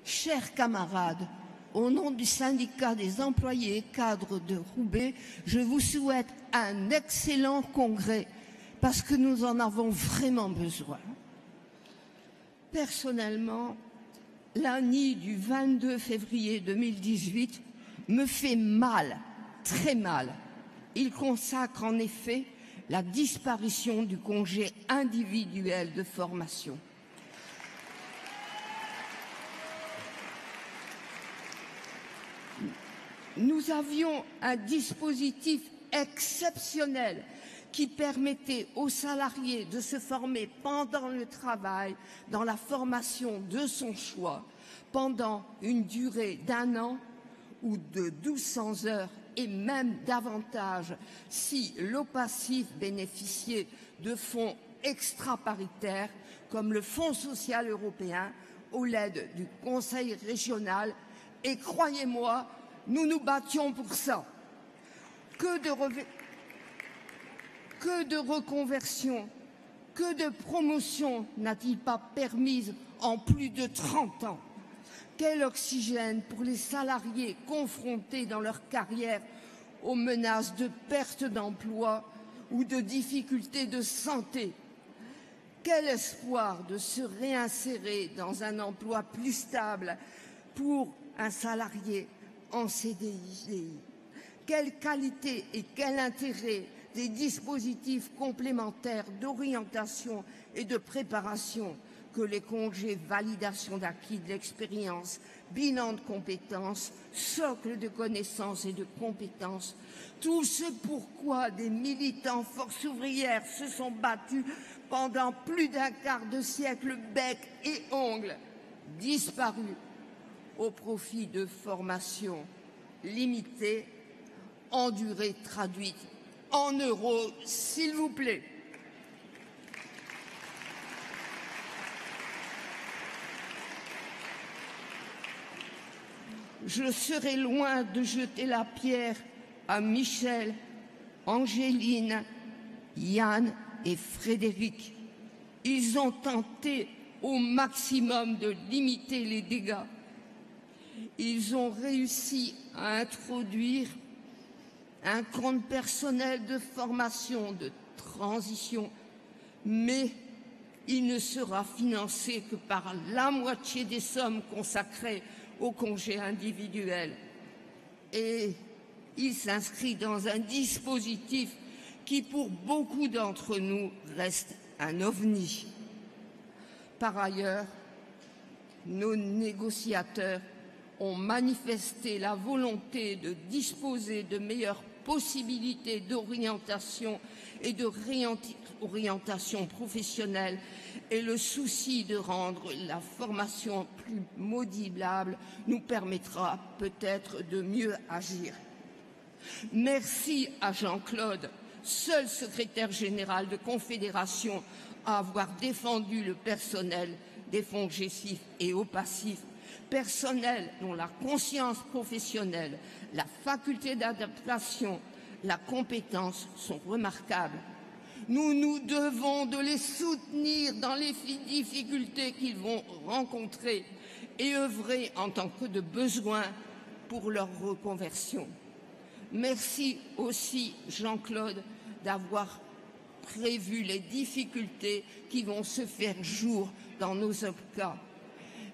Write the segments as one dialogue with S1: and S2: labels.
S1: Chers camarades, au nom du syndicat des employés et cadres de Roubaix, je vous souhaite un excellent congrès parce que nous en avons vraiment besoin. Personnellement, la nuit du 22 février 2018 me fait mal, très mal. Il consacre en effet la disparition du congé individuel de formation. Nous avions un dispositif exceptionnel qui permettait aux salariés de se former pendant le travail dans la formation de son choix pendant une durée d'1 an ou de 1200 heures et même davantage si l'OPACIF bénéficiait de fonds extra-paritaires comme le Fonds social européen ou l'aide du Conseil régional. Et croyez-moi, nous nous battions pour ça. Que de reconversion, que de promotion n'a-t-il pas permise en plus de 30 ans? Quel oxygène pour les salariés confrontés dans leur carrière aux menaces de perte d'emploi ou de difficultés de santé. Quel espoir de se réinsérer dans un emploi plus stable pour un salarié en CDI. Quelle qualité et quel intérêt des dispositifs complémentaires d'orientation et de préparation que les congés validation d'acquis de l'expérience, bilan de compétences, socle de connaissances et de compétences, tout ce pourquoi des militants forces ouvrières se sont battus pendant plus d'un quart de siècle bec et ongles, disparus au profit de formations limitées, en durée traduite en euros, s'il vous plaît. Je serai loin de jeter la pierre à Michel, Angéline, Yann et Frédéric. Ils ont tenté au maximum de limiter les dégâts. Ils ont réussi à introduire un compte personnel de formation, de transition, mais il ne sera financé que par la moitié des sommes consacrées au congé individuel. Et il s'inscrit dans un dispositif qui, pour beaucoup d'entre nous, reste un ovni. Par ailleurs, nos négociateurs ont manifesté la volonté de disposer de meilleures possibilités d'orientation et de réorientation professionnelle et le souci de rendre la formation plus modulable nous permettra peut-être de mieux agir. Merci à Jean-Claude, seul secrétaire général de Confédération, à avoir défendu le personnel des fonds GESIF et OPACIF, personnel dont la conscience professionnelle, la faculté d'adaptation, la compétence sont remarquables. Nous nous devons de les soutenir dans les difficultés qu'ils vont rencontrer et œuvrer en tant que de besoin pour leur reconversion. Merci aussi, Jean-Claude, d'avoir prévu les difficultés qui vont se faire jour dans nos cas.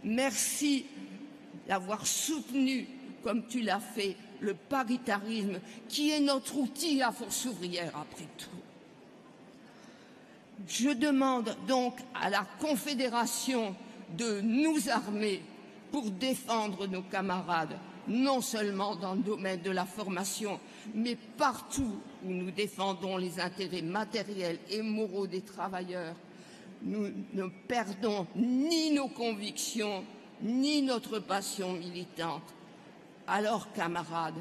S1: Merci d'avoir soutenu, comme tu l'as fait, le paritarisme, qui est notre outil à force ouvrière, après tout. Je demande donc à la Confédération de nous armer pour défendre nos camarades, non seulement dans le domaine de la formation, mais partout où nous défendons les intérêts matériels et moraux des travailleurs. Nous ne perdons ni nos convictions, ni notre passion militante. Alors, camarades,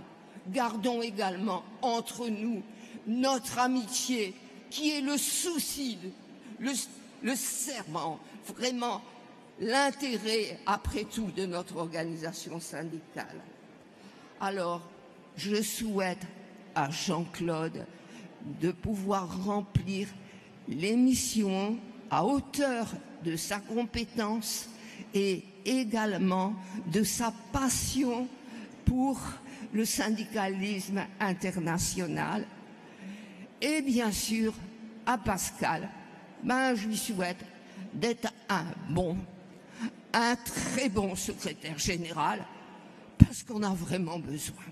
S1: gardons également entre nous notre amitié, qui est le souci, le serment, vraiment l'intérêt, après tout, de notre organisation syndicale. Alors, je souhaite à Jean-Claude de pouvoir remplir les missions à hauteur de sa compétence et également de sa passion pour le syndicalisme international. Et bien sûr, à Pascal, je lui souhaite d'être un très bon secrétaire général, parce qu'on a vraiment besoin.